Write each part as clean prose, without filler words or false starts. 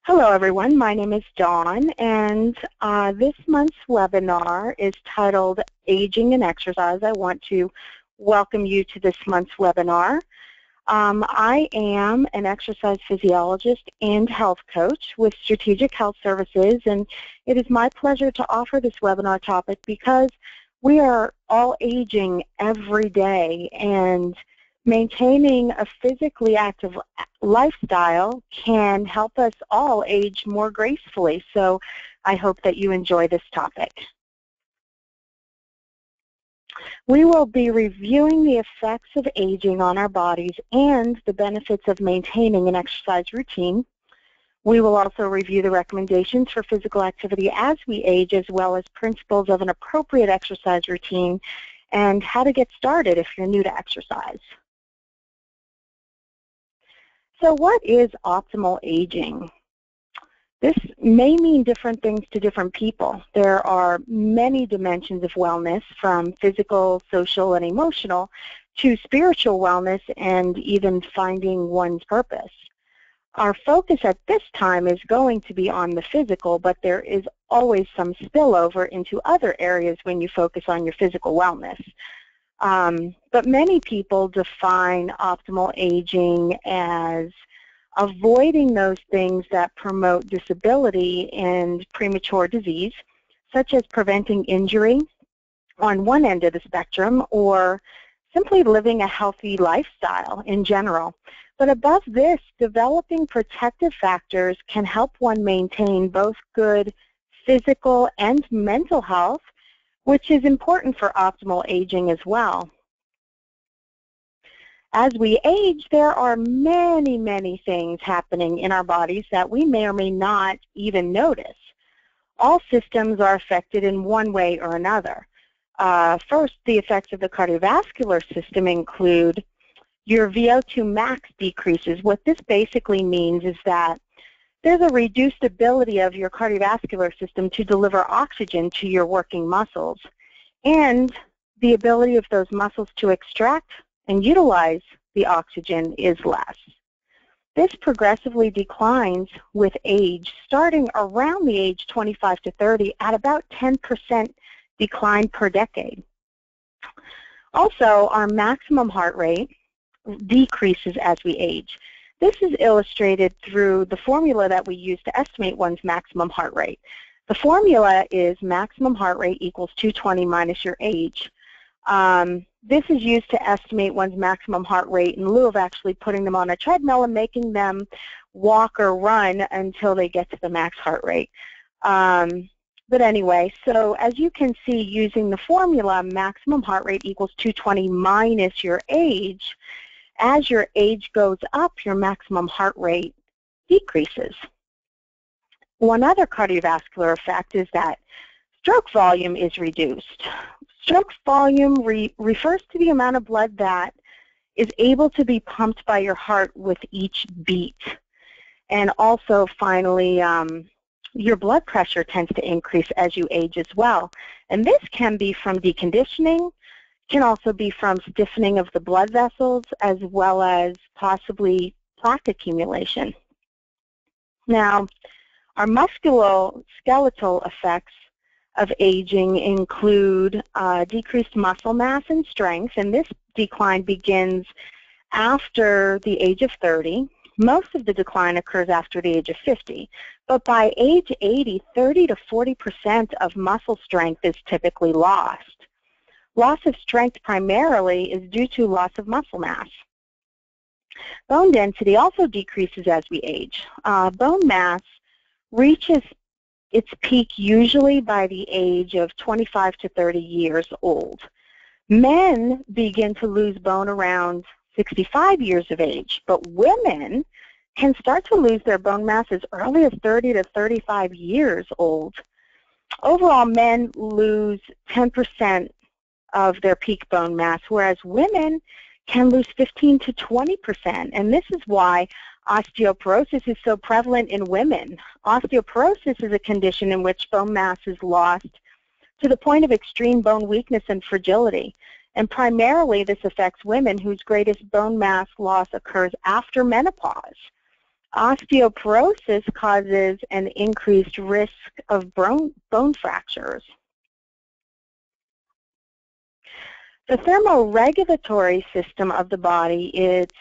Hello everyone, my name is Dawn, and this month's webinar is titled Aging and Exercise. I want to welcome you to this month's webinar. I am an exercise physiologist and health coach with Strategic Health Services, and it is my pleasure to offer this webinar topic because we are all aging every day, and maintaining a physically active lifestyle can help us all age more gracefully. So I hope that you enjoy this topic. We will be reviewing the effects of aging on our bodies and the benefits of maintaining an exercise routine. We will also review the recommendations for physical activity as we age, as well as principles of an appropriate exercise routine and how to get started if you're new to exercise. So what is optimal aging? This may mean different things to different people. There are many dimensions of wellness, from physical, social, and emotional to spiritual wellness and even finding one's purpose. Our focus at this time is going to be on the physical, but there is always some spillover into other areas when you focus on your physical wellness. But many people define optimal aging as avoiding those things that promote disability and premature disease, such as preventing injury on one end of the spectrum, or simply living a healthy lifestyle in general. But above this, developing protective factors can help one maintain both good physical and mental health, which is important for optimal aging as well. As we age, there are many, many things happening in our bodies that we may or may not even notice. All systems are affected in one way or another. First, the effects of the cardiovascular system include your VO2 max decreases. What this basically means is that there's a reduced ability of your cardiovascular system to deliver oxygen to your working muscles, and the ability of those muscles to extract and utilize the oxygen is less. This progressively declines with age, starting around the age 25 to 30 at about 10% decline per decade. Also, our maximum heart rate decreases as we age. This is illustrated through the formula that we use to estimate one's maximum heart rate. The formula is maximum heart rate equals 220 minus your age. This is used to estimate one's maximum heart rate in lieu of actually putting them on a treadmill and making them walk or run until they get to the max heart rate. But anyway, so as you can see, using the formula, maximum heart rate equals 220 minus your age. As your age goes up, your maximum heart rate decreases. One other cardiovascular effect is that stroke volume is reduced. Stroke volume refers to the amount of blood that is able to be pumped by your heart with each beat. And also, finally, your blood pressure tends to increase as you age as well. And this can be from deconditioning, can also be from stiffening of the blood vessels, as well as possibly plaque accumulation. Now, our musculoskeletal effects of aging include decreased muscle mass and strength, and this decline begins after the age of 30. Most of the decline occurs after the age of 50, but by age 80, 30 to 40% of muscle strength is typically lost. Loss of strength primarily is due to loss of muscle mass. Bone density also decreases as we age. Bone mass reaches its peak usually by the age of 25 to 30 years old. Men begin to lose bone around 65 years of age, but women can start to lose their bone mass as early as 30 to 35 years old. Overall, men lose 10% of their peak bone mass, whereas women can lose 15 to 20%, and this is why osteoporosis is so prevalent in women. Osteoporosis is a condition in which bone mass is lost to the point of extreme bone weakness and fragility. And primarily this affects women whose greatest bone mass loss occurs after menopause. Osteoporosis causes an increased risk of bone fractures. The thermoregulatory system of the body, it's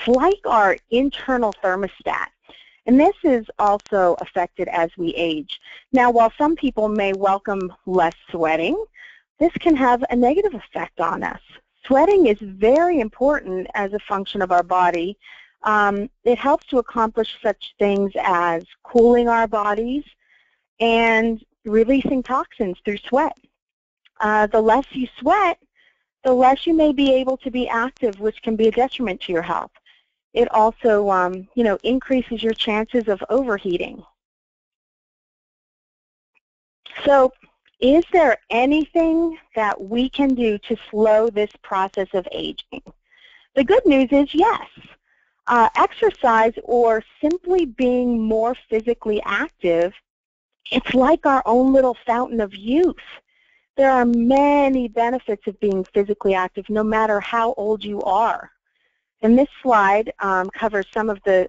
like our internal thermostat. And this is also affected as we age. Now, while some people may welcome less sweating, this can have a negative effect on us. Sweating is very important as a function of our body. It helps to accomplish such things as cooling our bodies and releasing toxins through sweat. The less you sweat, the less you may be able to be active, which can be a detriment to your health. It also, increases your chances of overheating. So, is there anything that we can do to slow this process of aging? The good news is yes. Exercise, or simply being more physically active, it's like our own little fountain of youth. There are many benefits of being physically active, no matter how old you are. And this slide covers some of the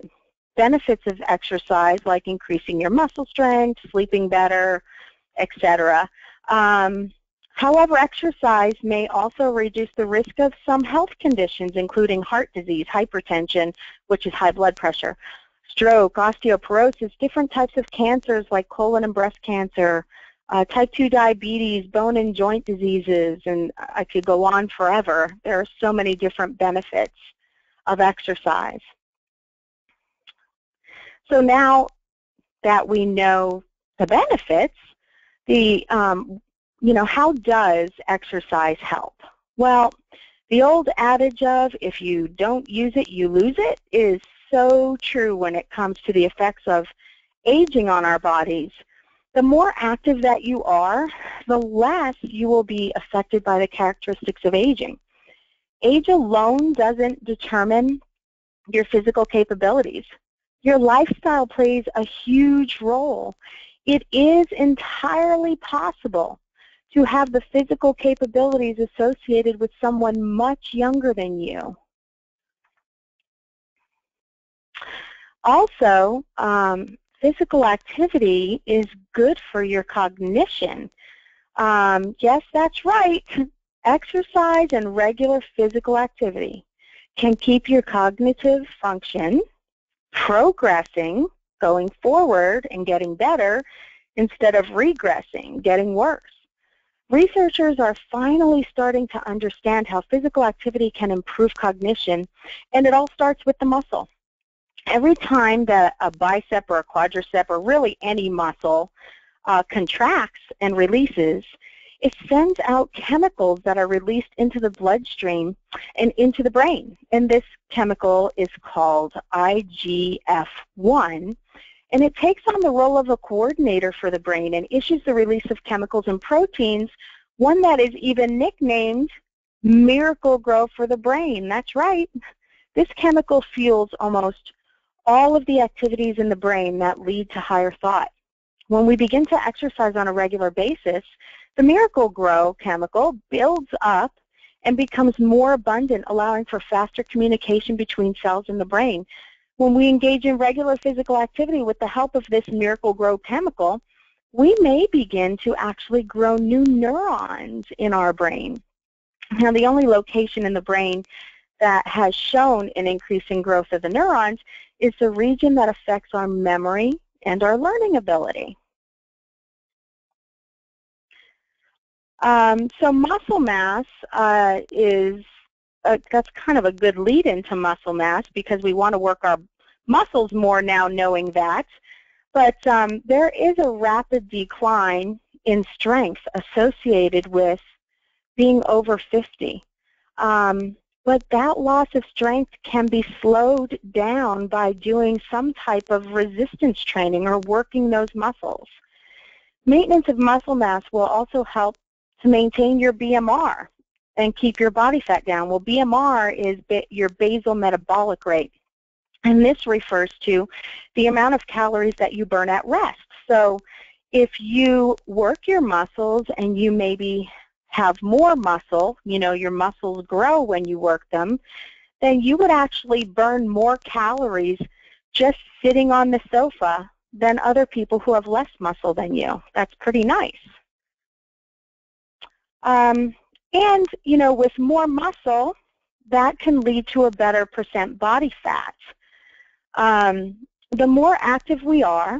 benefits of exercise, like increasing your muscle strength, sleeping better, etc. However, exercise may also reduce the risk of some health conditions, including heart disease, hypertension, which is high blood pressure, stroke, osteoporosis, different types of cancers like colon and breast cancer, type 2 diabetes, bone and joint diseases, and I could go on forever. There are so many different benefits of exercise. So now that we know the benefits, how does exercise help? Well, the old adage of if you don't use it, you lose it is so true when it comes to the effects of aging on our bodies. The more active that you are, the less you will be affected by the characteristics of aging. Age alone doesn't determine your physical capabilities. Your lifestyle plays a huge role. It is entirely possible to have the physical capabilities associated with someone much younger than you. Also, physical activity is good for your cognition. Yes, that's right. Exercise and regular physical activity can keep your cognitive function progressing, going forward and getting better, instead of regressing, getting worse. Researchers are finally starting to understand how physical activity can improve cognition, and it all starts with the muscle. Every time that a bicep or a quadricep or really any muscle contracts and releases, it sends out chemicals that are released into the bloodstream and into the brain. And this chemical is called IGF-1. And it takes on the role of a coordinator for the brain and issues the release of chemicals and proteins, one that is even nicknamed Miracle Grow for the brain. That's right. This chemical fuels almost all of the activities in the brain that lead to higher thought. When we begin to exercise on a regular basis, the Miracle Grow chemical builds up and becomes more abundant, allowing for faster communication between cells in the brain. When we engage in regular physical activity with the help of this Miracle Grow chemical, we may begin to actually grow new neurons in our brain. Now, the only location in the brain that has shown an increase in growth of the neurons is the region that affects our memory and our learning ability. So muscle mass that's kind of a good lead into muscle mass, because we want to work our muscles more now knowing that. But there is a rapid decline in strength associated with being over 50. But that loss of strength can be slowed down by doing some type of resistance training or working those muscles. Maintenance of muscle mass will also help to maintain your BMR and keep your body fat down. Well, BMR is your basal metabolic rate, and this refers to the amount of calories that you burn at rest. So if you work your muscles and you maybe have more muscle, your muscles grow when you work them, then you would actually burn more calories just sitting on the sofa than other people who have less muscle than you. That's pretty nice. And, you know, with more muscle, that can lead to a better percent body fat. The more active we are,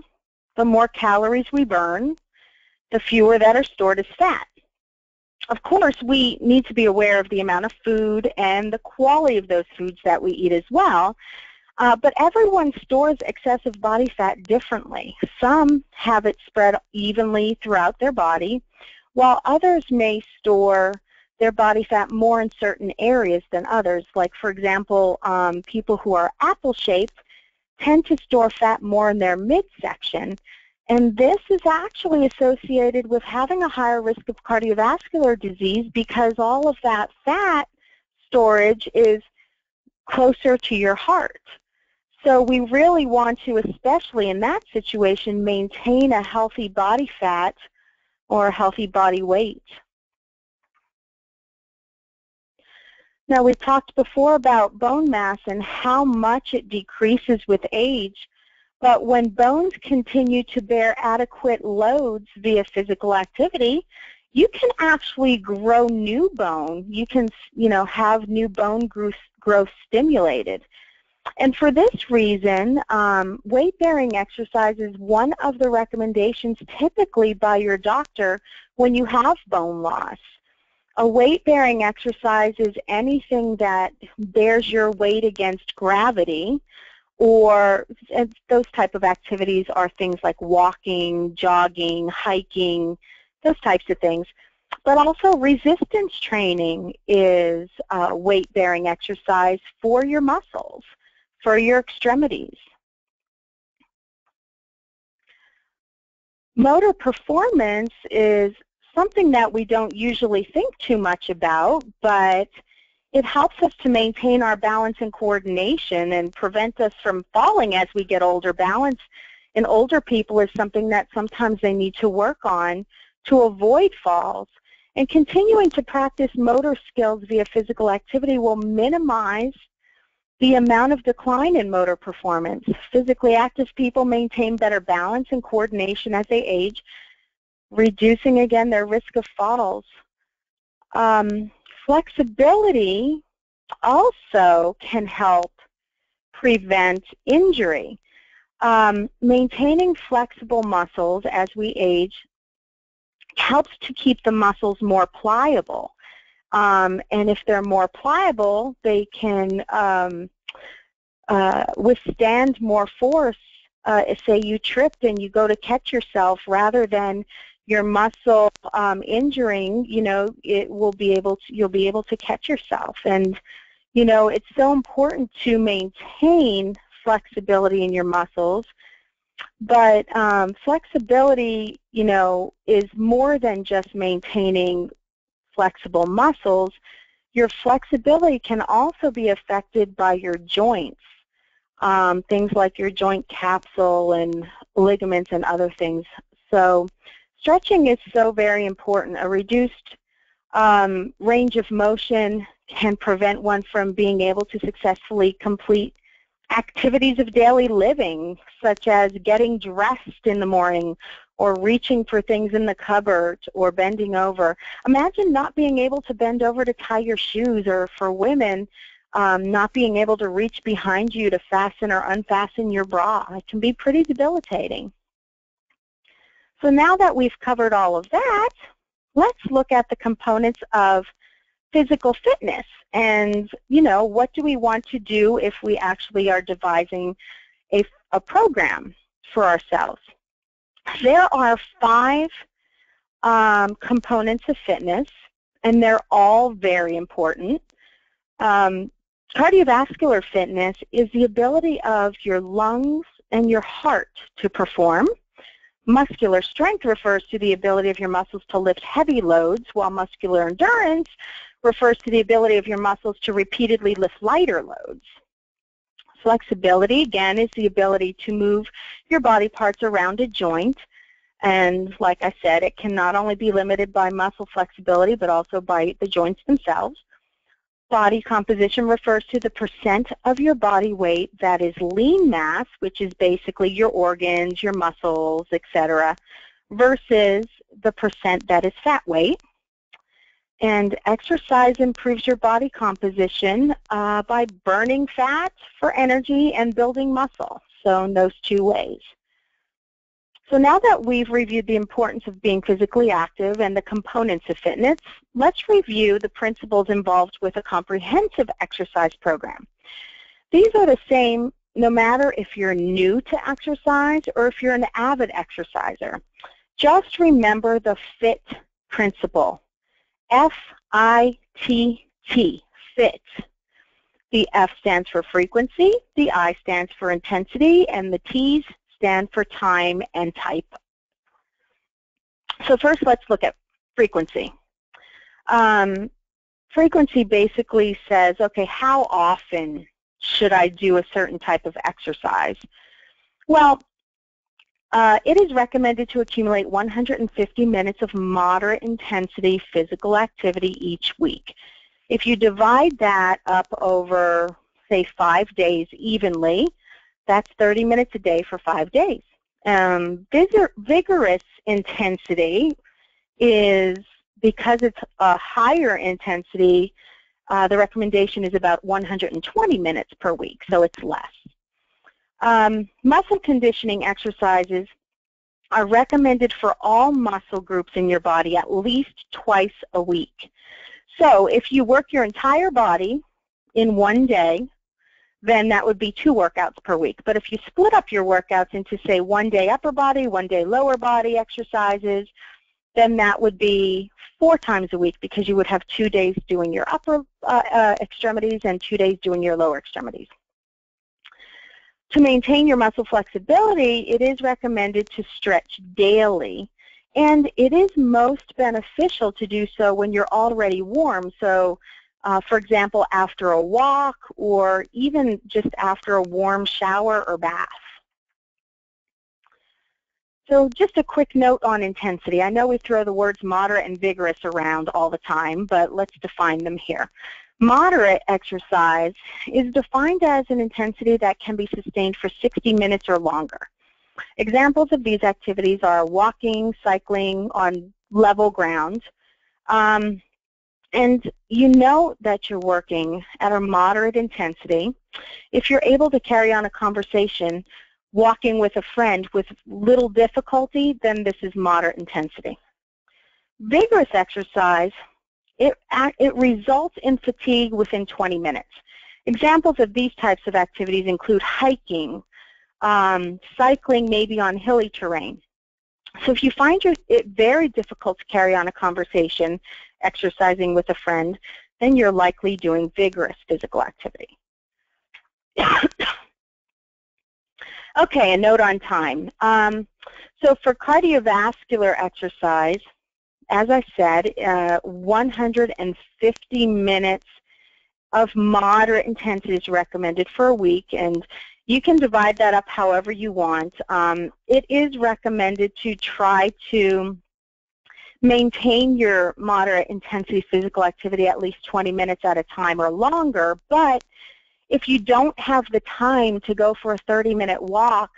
the more calories we burn, the fewer that are stored as fat. Of course, we need to be aware of the amount of food and the quality of those foods that we eat as well. But everyone stores excessive body fat differently. Some have it spread evenly throughout their body, while others may store their body fat more in certain areas than others. Like, for example, people who are apple-shaped tend to store fat more in their midsection. And this is actually associated with having a higher risk of cardiovascular disease because all of that fat storage is closer to your heart. So we really want to, especially in that situation, maintain a healthy body fat or a healthy body weight. Now, we talked before about bone mass and how much it decreases with age, but when bones continue to bear adequate loads via physical activity, you can actually grow new bone. You can, you know, have new bone growth stimulated. And for this reason, weight-bearing exercise is one of the recommendations typically by your doctor when you have bone loss. A weight-bearing exercise is anything that bears your weight against gravity, or those type of activities are things like walking, jogging, hiking, those types of things. But also resistance training is a weight-bearing exercise for your muscles, for your extremities. Motor performance is something that we don't usually think too much about, but it helps us to maintain our balance and coordination and prevent us from falling as we get older. Balance in older people is something that sometimes they need to work on to avoid falls. And continuing to practice motor skills via physical activity will minimize the amount of decline in motor performance. Physically active people maintain better balance and coordination as they age, reducing, again, their risk of falls. Flexibility also can help prevent injury. Maintaining flexible muscles as we age helps to keep the muscles more pliable. And if they're more pliable, they can withstand more force. Say you tripped and you go to catch yourself, rather than your muscle injuring, you know, you'll be able to catch yourself. And, you know, it's so important to maintain flexibility in your muscles. But flexibility, you know, is more than just maintaining flexible muscles. Your flexibility can also be affected by your joints, things like your joint capsule and ligaments and other things. So stretching is so very important. A reduced range of motion can prevent one from being able to successfully complete activities of daily living, such as getting dressed in the morning or reaching for things in the cupboard or bending over. Imagine not being able to bend over to tie your shoes, or for women, not being able to reach behind you to fasten or unfasten your bra. It can be pretty debilitating. So now that we've covered all of that, let's look at the components of physical fitness. And, you know, what do we want to do if we actually are devising a program for ourselves? There are 5 components of fitness, and they're all very important. Cardiovascular fitness is the ability of your lungs and your heart to perform. Muscular strength refers to the ability of your muscles to lift heavy loads, while muscular endurance refers to the ability of your muscles to repeatedly lift lighter loads. Flexibility, again, is the ability to move your body parts around a joint. And like I said, it can not only be limited by muscle flexibility, but also by the joints themselves. Body composition refers to the percent of your body weight that is lean mass, which is basically your organs, your muscles, etc., versus the percent that is fat weight. And exercise improves your body composition by burning fat for energy and building muscle, so in those two ways. So now that we've reviewed the importance of being physically active and the components of fitness, let's review the principles involved with a comprehensive exercise program. These are the same no matter if you're new to exercise or if you're an avid exerciser. Just remember the FIT principle. F-I-T-T, FIT. The F stands for frequency, the I stands for intensity, and the T's stand for time and type. So first, let's look at frequency. Frequency basically says, okay, how often should I do a certain type of exercise? Well, it is recommended to accumulate 150 minutes of moderate intensity physical activity each week. If you divide that up over, say, 5 days evenly, that's 30 minutes a day for 5 days. Vigorous intensity is, because it's a higher intensity, the recommendation is about 120 minutes per week, so it's less. Muscle conditioning exercises are recommended for all muscle groups in your body at least twice a week. So if you work your entire body in one day, then that would be 2 workouts per week. But if you split up your workouts into, say, 1 day upper body, 1 day lower body exercises, then that would be 4 times a week, because you would have 2 days doing your upper extremities and 2 days doing your lower extremities. To maintain your muscle flexibility, it is recommended to stretch daily, and it is most beneficial to do so when you're already warm. So, for example, after a walk or even just after a warm shower or bath. So just a quick note on intensity. I know we throw the words moderate and vigorous around all the time, but let's define them here. Moderate exercise is defined as an intensity that can be sustained for 60 minutes or longer. Examples of these activities are walking, cycling on level ground. And you know that you're working at a moderate intensity if you're able to carry on a conversation walking with a friend with little difficulty, then this is moderate intensity. Vigorous exercise, it results in fatigue within 20 minutes. Examples of these types of activities include hiking, cycling maybe on hilly terrain. So if you find it very difficult to carry on a conversation exercising with a friend, then you're likely doing vigorous physical activity. Okay, a note on time. So for cardiovascular exercise, as I said, 150 minutes of moderate intensity is recommended for a week, and you can divide that up however you want. It is recommended to try to maintain your moderate intensity physical activity at least 20 minutes at a time or longer, but if you don't have the time to go for a 30-minute walk,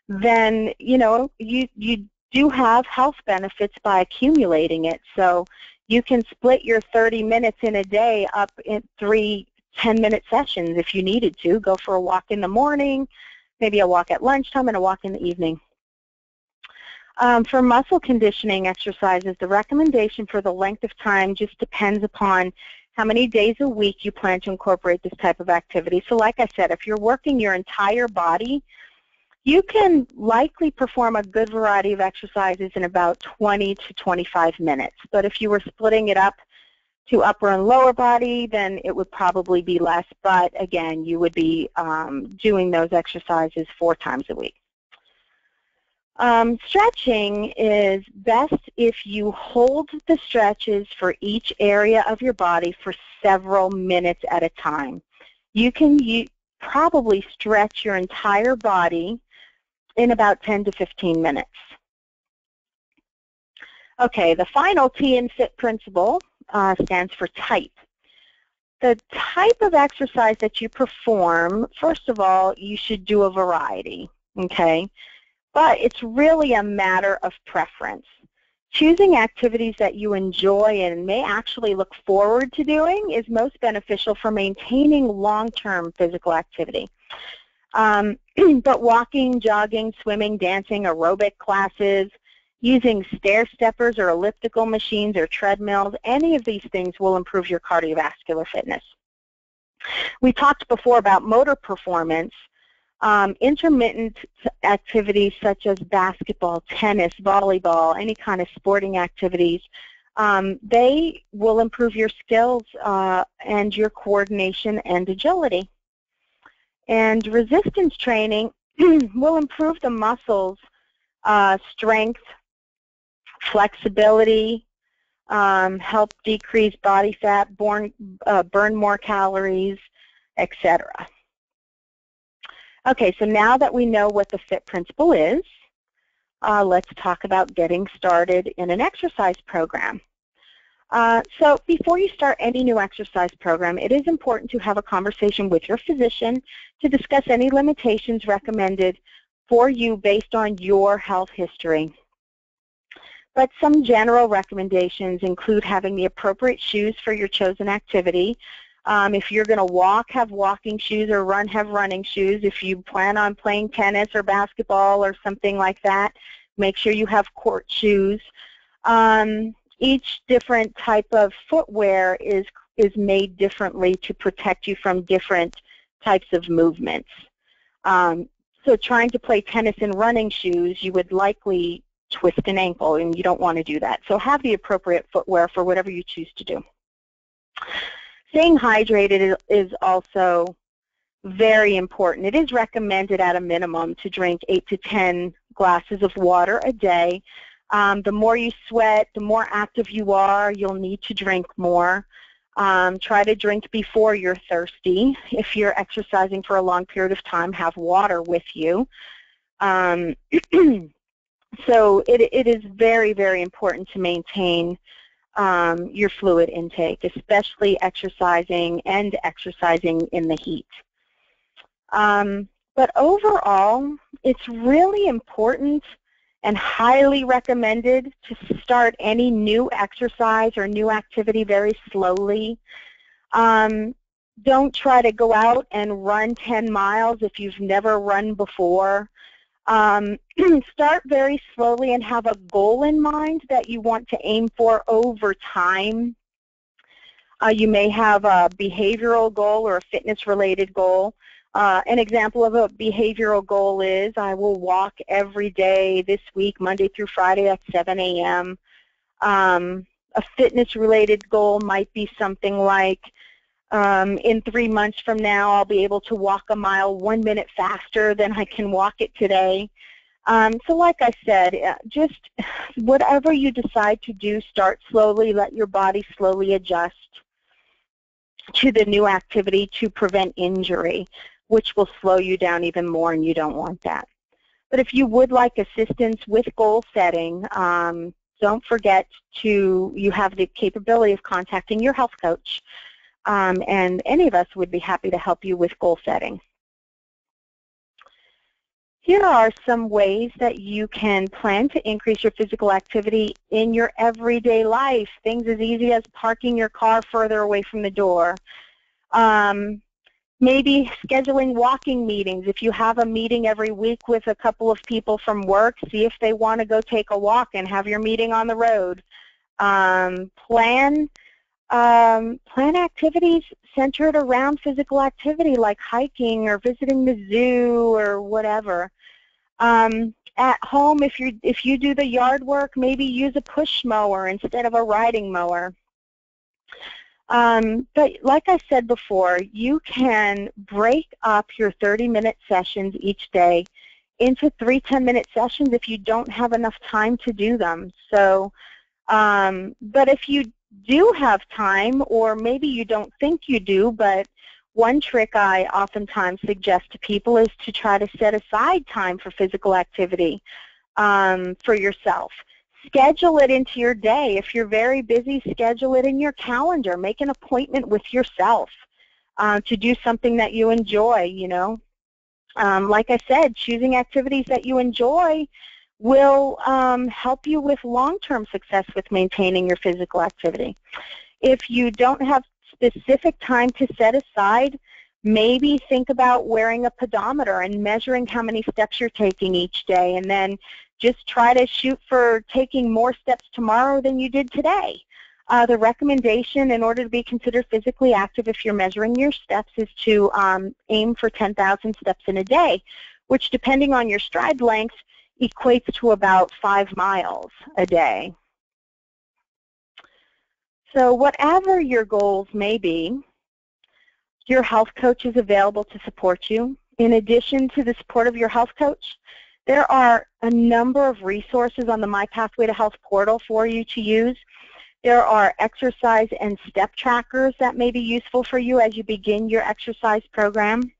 then you do have health benefits by accumulating it. So you can split your 30 minutes in a day up in 3 10-minute sessions if you needed to. Go for a walk in the morning, maybe a walk at lunchtime, and a walk in the evening. For muscle conditioning exercises, the recommendation for the length of time just depends upon how many days a week you plan to incorporate this type of activity. So like I said, if you're working your entire body, you can likely perform a good variety of exercises in about 20 to 25 minutes. But if you were splitting it up to upper and lower body, then it would probably be less. But again, you would be doing those exercises 4 times a week. Stretching is best if you hold the stretches for each area of your body for several minutes at a time. You can probably stretch your entire body in about 10 to 15 minutes. Okay, the final T in FIT principle stands for type. The type of exercise that you perform, first of all, you should do a variety, okay? But it's really a matter of preference. Choosing activities that you enjoy and may actually look forward to doing is most beneficial for maintaining long-term physical activity. But walking, jogging, swimming, dancing, aerobic classes, using stair steppers or elliptical machines or treadmills, any of these things will improve your cardiovascular fitness. We talked before about motor performance. Intermittent activities such as basketball, tennis, volleyball, any kind of sporting activities, they will improve your skills and your coordination and agility. And resistance training will improve the muscles, strength, flexibility, help decrease body fat, burn more calories, etc. Okay, so now that we know what the FIT principle is, let's talk about getting started in an exercise program. So before you start any new exercise program, it is important to have a conversation with your physician to discuss any limitations recommended for you based on your health history. But some general recommendations include having the appropriate shoes for your chosen activity. If you're going to walk, have walking shoes, or run, have running shoes. If you plan on playing tennis or basketball or something like that, make sure you have court shoes. Each different type of footwear is made differently to protect you from different types of movements. So trying to play tennis in running shoes, you would likely twist an ankle, and you don't want to do that. So have the appropriate footwear for whatever you choose to do. Staying hydrated is also very important. It is recommended at a minimum to drink 8 to 10 glasses of water a day. The more you sweat, the more active you are, you'll need to drink more. Try to drink before you're thirsty. If you're exercising for a long period of time, have water with you. So it is very, very important to maintain your fluid intake, especially exercising and exercising in the heat. But overall, it's really important and highly recommended to start any new exercise or new activity very slowly. Don't try to go out and run 10 miles if you've never run before. Start very slowly and have a goal in mind that you want to aim for over time. You may have a behavioral goal or a fitness-related goal. An example of a behavioral goal is I will walk every day this week, Monday through Friday at 7 a.m. A fitness-related goal might be something like in 3 months from now, I'll be able to walk a mile 1 minute faster than I can walk it today. So like I said, just whatever you decide to do, start slowly, let your body slowly adjust to the new activity to prevent injury, which will slow you down even more, and you don't want that. But if you would like assistance with goal setting, don't forget you have the capability of contacting your health coach. And any of us would be happy to help you with goal setting. Here are some ways that you can plan to increase your physical activity in your everyday life. Things as easy as parking your car further away from the door. Maybe scheduling walking meetings. If you have a meeting every week with a couple of people from work, see if they want to go take a walk and have your meeting on the road. Plan activities centered around physical activity like hiking or visiting the zoo or whatever. At home, if you do the yard work, maybe use a push mower instead of a riding mower. But like I said before, you can break up your 30-minute sessions each day into 3 10-minute sessions if you don't have enough time to do them. So, but if you do have time, or maybe you don't think you do, but one trick I oftentimes suggest to people is to try to set aside time for physical activity for yourself. Schedule it into your day. If you're very busy, schedule it in your calendar. Make an appointment with yourself to do something that you enjoy, you know. Like I said, choosing activities that you enjoy will help you with long-term success with maintaining your physical activity. If you don't have specific time to set aside, maybe think about wearing a pedometer and measuring how many steps you're taking each day, and then just try to shoot for taking more steps tomorrow than you did today. The recommendation in order to be considered physically active if you're measuring your steps is to aim for 10,000 steps in a day, which depending on your stride length equates to about 5 miles a day. So whatever your goals may be, your health coach is available to support you. In addition to the support of your health coach, there are a number of resources on the My Pathway to Health portal for you to use. There are exercise and step trackers that may be useful for you as you begin your exercise program.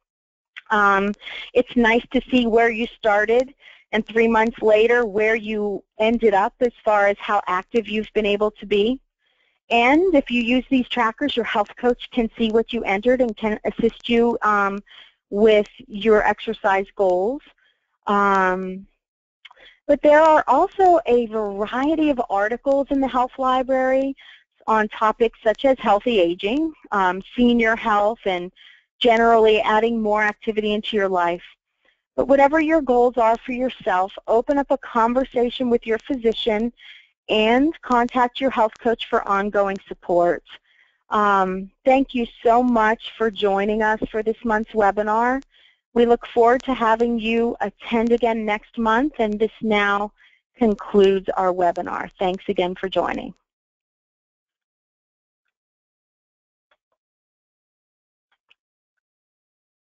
It's nice to see where you started and 3 months later where you ended up as far as how active you've been able to be. And if you use these trackers, your health coach can see what you entered and can assist you with your exercise goals. But there are also a variety of articles in the health library on topics such as healthy aging, senior health, and generally adding more activity into your life. But whatever your goals are for yourself, open up a conversation with your physician and contact your health coach for ongoing support. Thank you so much for joining us for this month's webinar. We look forward to having you attend again next month, and this now concludes our webinar. Thanks again for joining.